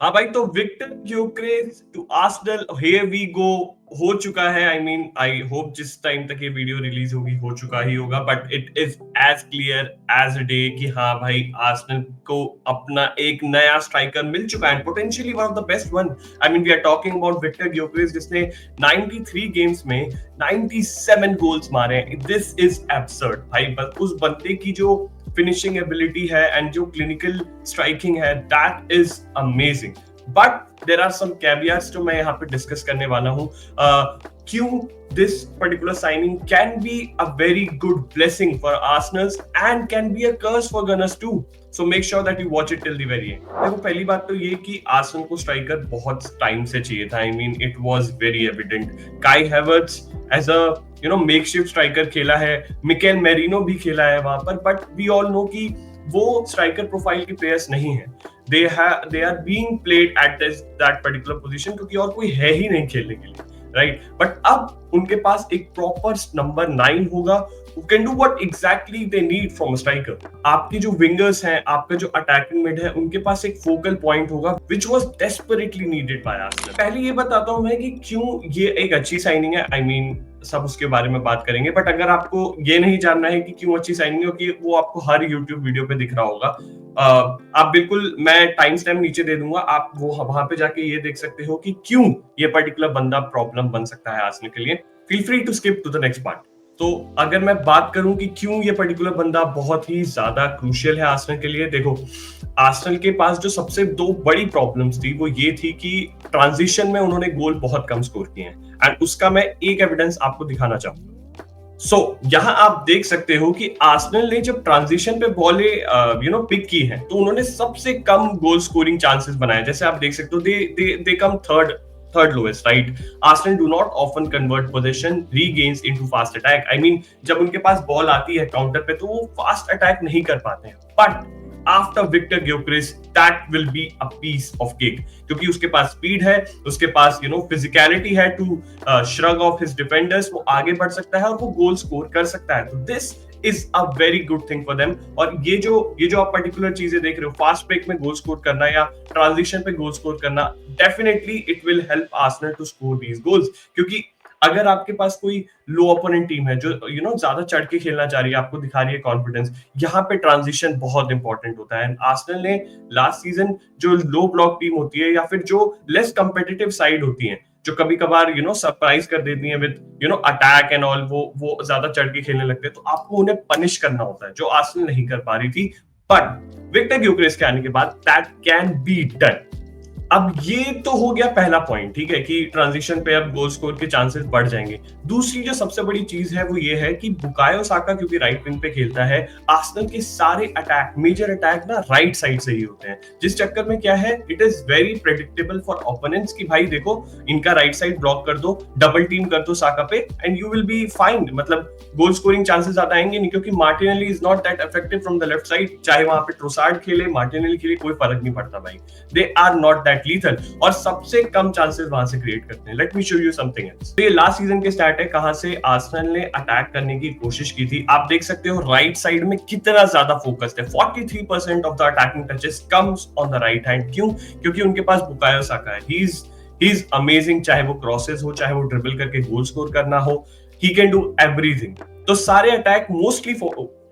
हाँ भाई, तो Victor Gyokeres to Arsenal, here we go. हो चुका है। आई होप जिस टाइम तक ये वीडियो रिलीज होगी हो चुका ही होगा, but it is as clear as day कि हाँ भाई, आर्सेनल को अपना एक नया स्ट्राइकर मिल चुका है, potentially one of the best one. We are talking about Victor Gyokeres, जिसने 93 गेम्स में 97 गोल्स मारे हैं। दिस इज एब्सर्ड भाई। बस उस बंदे की जो फिनिशिंग एबिलिटी है एंड जो क्लिनिकल स्ट्राइकिंग है, that is amazing. But there are some caveats जो मैं यहाँ पे डिस्कस करने वाला हूँ। क्यों this particular signing can be a very good blessing for Arsenal and can be a curse for Gunners too. So make sure that you watch it till the very end. देखो, पहली बात तो ये कि आर्सेनल को striker बहुत time से चाहिए था। It was very evident. Kai Havertz as a makeshift striker खेला है, मिकेल मेरिनो भी खेला है वहां पर, बट वी ऑल नो कि वो स्ट्राइकर प्रोफाइल के प्लेयर्स नहीं है। they are being played at that particular position क्योंकि और कोई है ही नहीं खेलने के लिए, राइट? बट अब उनके पास एक प्रॉपर नंबर 9 होगा who can do what exactly they need from a striker. आपके जो विंगर्स हैं, आपका जो अटैकिंग मिड है, उनके पास एक फोकल पॉइंट होगा which was desperately needed by Arsenal. पहले ये बताता हूं मैं कि क्यों ये एक अच्छी साइनिंग है। सब उसके बारे में बात करेंगे, बट अगर आपको ये नहीं जानना है कि क्यों अच्छी साइनिंग है, कि वो आपको हर यूट्यूब वीडियो पे दिख रहा होगा। आप बिल्कुल, मैं टाइम स्टैम्प नीचे दे दूंगा, आप वो वहां पे जाके ये देख सकते हो कि क्यों ये पर्टिकुलर बंदा प्रॉब्लम बन सकता है आर्सेनल के लिए। Feel free to skip to the next part. तो अगर मैं बात करूं कि क्यों ये पर्टिकुलर बंदा बहुत ही ज्यादा क्रूशियल है आर्सेनल के लिए, देखो, आर्सेनल के पास जो सबसे दो बड़ी प्रॉब्लम्स थी वो ये थी कि ट्रांजिशन में उन्होंने गोल बहुत कम स्कोर किए हैं, एंड उसका मैं एक एविडेंस आपको दिखाना चाहूंगा। यहां आप देख सकते हो कि आर्सेनल ने जब ट्रांजिशन पे बॉलें पिक की है, तो उन्होंने सबसे कम गोल स्कोरिंग चांसेस बनाए। जैसे आप देख सकते हो, दे come third lowest, right? Arsenal do not often convert possession regains into fast attack. जब उनके पास बॉल आती है काउंटर पे, तो वो फास्ट अटैक नहीं कर पाते हैं। But after Victor Gyokeres, that will be a piece of cake, क्योंकि उसके पास स्पीड है, उसके पास फिजिकलिटी है to shrug off his defenders. वो आगे बढ़ सकता है और वो गोल स्कोर कर सकता है। तो this is a very good thing for them. और ये जो आप पर्टिकुलर चीजें देख रहे हो, फास्ट ब्रेक में गोल स्कोर करना या ट्रांजिशन पे गोल स्कोर करना, definitely it will help Arsenal to score these goals. क्योंकि अगर आपके पास कोई लो ओपोनेंट टीम है जो ज्यादा चढ़ के खेलना चाह रही है, आपको दिखा रही है कॉन्फिडेंस, यहाँ पे ट्रांजिशन बहुत इंपॉर्टेंट होता है। आर्सेनल ने लास्ट सीजन जो लो ब्लॉक टीम होती है या फिर जो लेस कंपेटिटिव साइड होती है, जो कभी कभार सरप्राइज कर देती है विद अटैक एंड ऑल, वो ज्यादा चढ़ के खेलने लगते हैं, तो आपको उन्हें पनिश करना होता है, जो आर्सेनल नहीं कर पा रही थी। बट विक्टर ग्योकेरेस के आने के बाद दैट कैन बी डन। अब ये तो हो गया पहला पॉइंट, ठीक है, कि ट्रांजिशन पे अब गोल स्कोर के चांसेस बढ़ जाएंगे। दूसरी जो सबसे बड़ी चीज है वो ये है कि बुकायो साका क्योंकि राइट विंग पे खेलता है, आर्सेनल के सारे अटैक, मेजर अटैक ना राइट साइड से ही होते हैं, जिस चक्कर में क्या है, it is very predictable for opponents कि भाई देखो, इनका राइट साइड ब्लॉक कर दो, डबल टीम कर दो साका पे, and you will be fine. मतलब गोल स्कोरिंग चांसेस ज्यादा आएंगे नहीं, क्योंकि Martinelli is not that effective from the left side. चाहे वहां पे ट्रोसार्ड खेले, मार्टिनेली खेले, कोई फर्क नहीं पड़ता भाई। They are not that lethal, और सबसे कम चांसेस वहां से क्रिएट करते हैं। Let me show you something else. तो ये लास्ट सीजन के स्टैट है, कहां से आर्सेनल ने अटैक करने की कोशिश की थी। आप देख सकते हो राइट साइड में कितना ज्यादा फोकस्ड है। 43% of the attacking touches comes on the right hand. क्यों? क्योंकि उनके पास बुकायो साका है। ही इज अमेजिंग, चाहे वो क्रॉसेस हो, चाहे वो ड्रिबल करके गोल स्कोर करना हो, ही कैन डू एवरीथिंग। तो सारे अटैक मोस्टली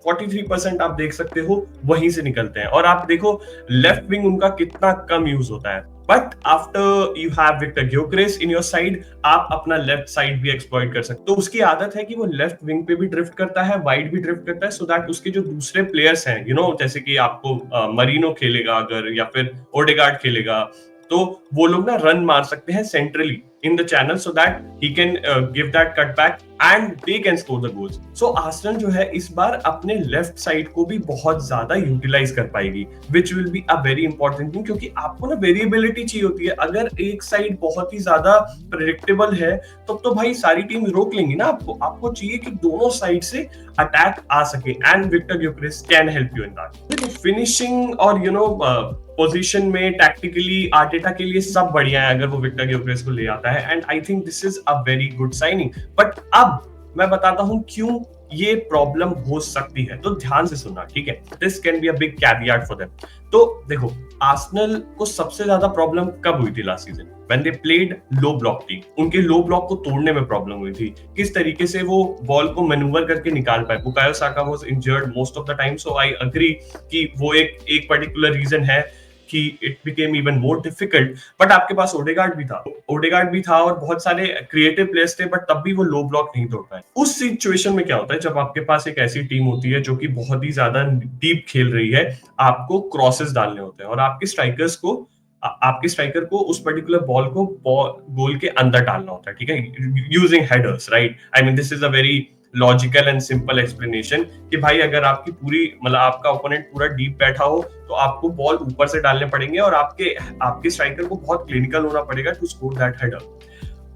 43% आप देख सकते हो वहीं से निकलते हैं। और आप देखो लेफ्ट विंग उनका कितना कम यूज होता है। But after you have Viktor Gyokeres in your side, आप अपना लेफ्ट साइड भी एक्सप्लॉइट कर सकते। तो उसकी आदत है कि वो लेफ्ट विंग पे भी ड्रिफ्ट करता है, वाइड भी ड्रिफ्ट करता है, सो दैट उसके जो दूसरे प्लेयर्स हैं, जैसे कि आपको मरीनो खेलेगा अगर, या फिर ओडेगार्ड खेलेगा, तो वो लोग ना रन मार सकते हैं centrally in the channel so that he can give that cutback and they can score the goals. So Arsenal जो है इस बार अपने लेफ्ट साइड को भी बहुत ज्यादा यूटिलाइज कर पाएगी, which will be a very important thing, क्योंकि आपको ना वेरिएबिलिटी चाहिए होती है। अगर एक साइड बहुत ही ज्यादा प्रेडिक्टेबल है, तो भाई सारी टीम रोक लेंगी ना आपको चाहिए कि दोनों साइड से अटैक आ सके, and Viktor Gyokeres can help you in that. Finishing और पोजीशन में टैक्टिकली आर्टेटा के लिए सब बढ़िया है अगर वो विक्टर ग्योकेरेस को ले आता है, and I think this is a very good signing. But अब मैं बताता हूं क्यों ये प्रॉब्लम हो सकती है। तो ध्यान से सुनना, ठीक है? This can be a big caveat for them. तो देखो, आर्सेनल को सबसे ज्यादा प्रॉब्लम कब हुई थी last season? When they played low block team. उनके लो ब्लॉक को तोड़ने में प्रॉब्लम हुई थी। किस तरीके से वो बॉल को मैन्यूवर करके निकाल पाए। Bukayo Saka was injured most of the time, so I agree कि वो एक पर्टिकुलर रीजन है कि it became even more difficult. But आपके पास ओडेगार्ड भी था और बहुत सारे क्रिएटिव प्लेयर्स थे, बट तब भी वो लो ब्लॉक नहीं तोड़ पाए। उस सिचुएशन में क्या होता है, जब आपके पास एक ऐसी टीम होती है जो कि बहुत ही ज्यादा डीप खेल रही है, आपको क्रॉसेस डालने होते हैं और आपके स्ट्राइकर को उस पर्टिकुलर बॉल को गोल के अंदर डालना होता है, ठीक है? Using headers, right? I mean this is a very logical and simple explanation कि भाई अगर आपकी पूरी मतलब आपका ओपोनेंट पूरा डीप बैठा हो तो आपको बॉल ऊपर से डालने पड़ेंगे और आपके स्ट्राइकर को बहुत क्लिनिकल होना पड़ेगा to score that header.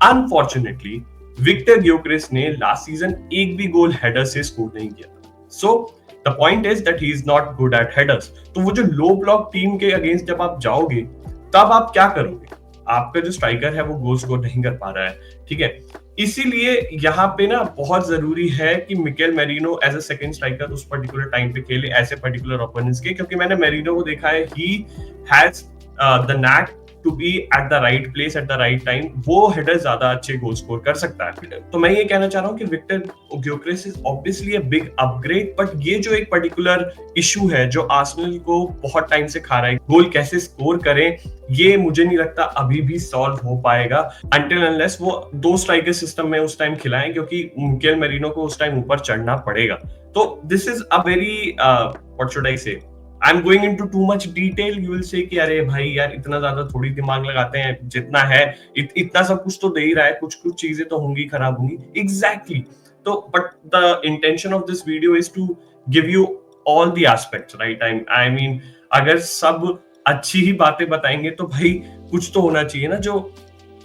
Unfortunately Viktor Gyokeres ने लास्ट सीजन एक भी गोल हेडर से स्कोर नहीं किया था। So the point is that he is not good at headers. तो वो जो लो ब्लॉक टीम के अगेंस्ट जब आप जाओगे तब आप क्या करोगे? आपका जो स्ट्राइकर है वो गोल स्कोर नहीं कर पा रहा है, ठीक है? इसीलिए यहाँ पे ना बहुत जरूरी है कि Mikel Merino as a second striker उस पर्टिकुलर टाइम पे खेले ऐसे पर्टिकुलर ओपोनेंट्स के, क्योंकि मैंने मेरिनो को देखा है, he has the knack to be at the right place at the right time. वो हेडर ज्यादा अच्छे गोल स्कोर कर सकता है। तो मैं ये कहना चाह रहा हूँ कि Viktor Gyokeres is obviously a big upgrade, but ये जो एक पर्टिकुलर इशू है जो आर्सेनल को बहुत टाइम से खा रहा है, गोल कैसे स्कोर करें, ये मुझे नहीं लगता अभी भी सॉल्व हो पाएगा अंटिल अनलेस वो दो स्ट्राइकर सिस्टम में उस टाइम खिलाएं, क्योंकि मिकेल मेरिनो को उस टाइम ऊपर चढ़ना पड़ेगा। तो this is a very what should I say, I am going into too much detail. You will say कि अरे भाई यार इतना ज्यादा थोड़ी दिमाग लगाते हैं, जितना है इतना सब कुछ तो दे ही रहा है, कुछ चीजें तो होंगी, खराब होंगी। एग्जैक्टली। तो but the intention of this video is to give you all the aspects, right? I mean अगर सब अच्छी ही बातें बताएंगे तो भाई कुछ तो होना चाहिए ना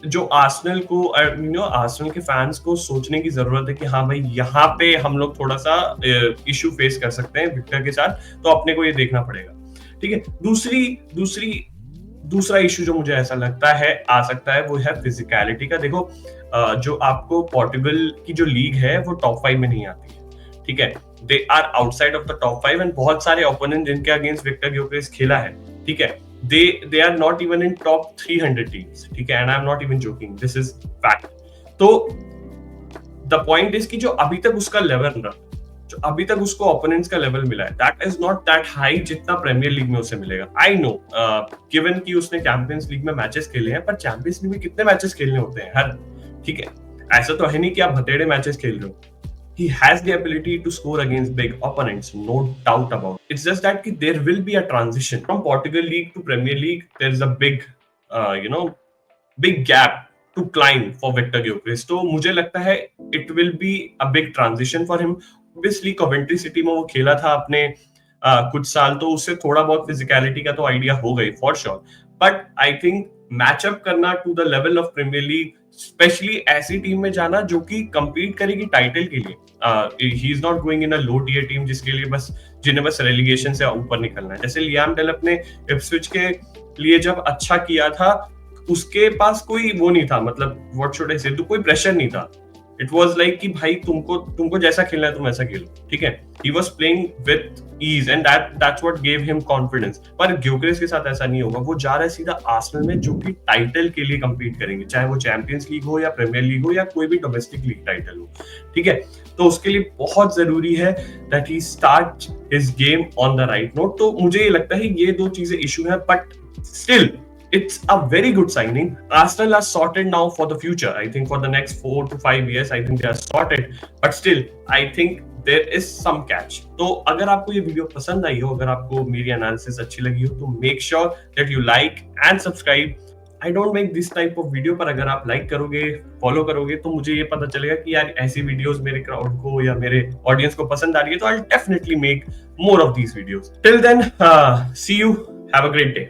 जो आर्सेनल को आर्सेनल के फैंस को सोचने की जरूरत है कि हाँ भाई यहाँ पे हम लोग थोड़ा सा इशू फेस कर सकते हैं विक्टर के साथ, तो अपने को ये देखना पड़ेगा, ठीक है? दूसरा इशू जो मुझे ऐसा लगता है आ सकता है वो है फिजिकलिटी का। देखो जो आपको पोर्टुगल की जो लीग है वो टॉप 5 में नहीं आती है, ठीक है? They are outside of the top 5 and बहुत सारे ओपोनेंट जिनके अगेंस्ट विक्टर ग्योकेरेस खेला है, ठीक है, they are not even in top 300 teams, ठीक है? and I'm not even joking, this is fact। तो the point is कि जो अभी तक उसका लेवल ना, जो अभी तक उसको ओपोनेंट्स का लेवल मिला है, that is not that high जितना प्रीमियर लीग में उसे मिलेगा। I know given कि उसने चैंपियंस लीग में मैचेस खेले हैं, पर चैंपियंस लीग में कितने मैचेस खेलने होते हैं हर, ठीक है? ऐसा तो है नहीं कि आप भतेड़े मैचेस खेल रहे हो। He has the ability to score against big opponents, no doubt about it. It's just that there will be a transition from Portugal League to Premier League. There is a big, big gap to climb for Victor Gyökeres. तो मुझे लगता है it will be a big transition for him. Obviously, Coventry City में वो खेला था अपने कुछ साल, तो उससे थोड़ा बहुत फिजिकलिटी का तो आइडिया हो गई for sure. But I think match up करना to the level of premier league, specially ऐसी टीम में जाना जो कि compete करेगी टाइटल के लिए। He is not going in a low tier team जिन्हें बस रेलिगेशन से ऊपर निकलना है। जैसे लियाम डेलप ने इप्सविच के लिए जब अच्छा किया था, उसके पास कोई वो नहीं था, मतलब व्हाट शुड आई से, तो कोई प्रेशर नहीं था। इट वाज लाइक कि भाई तुमको जैसा खेलना है तुम ऐसा खेलो, ठीक है? He was playing with ease and that's what gave him confidence. पर ग्योकेरेस के साथ ऐसा नहीं होगा। वो जा रहा है सीधा आर्सेनल में, जो कि टाइटल के लिए compete करेंगे, चाहे वो चैंपियंस लीग हो या प्रीमियर लीग हो या कोई भी डोमेस्टिक लीग टाइटल हो, ठीक है? तो उसके लिए बहुत जरूरी है that he start his game on the right note. तो मुझे ये लगता है ये दो चीजें इशू है, but still it's a very good signing. Arsenal are sorted now for the future. I think for the next 4 to 5 years, I think they are sorted. But still, I think there is some catch. तो अगर आपको ये video पसंद आई हो, अगर आपको मेरी analysis अच्छी लगी हो, तो make sure that you like and subscribe. I don't make this type of video, पर अगर आप लाइक करोगे, फॉलो करोगे, तो मुझे ये पता चलेगा कि यार ऐसी वीडियोस मेरे क्राउड को या मेरे ऑडियंस को पसंद आ रही है, तो I'll definitely make more of these videos. Till then, see you. Have a great day.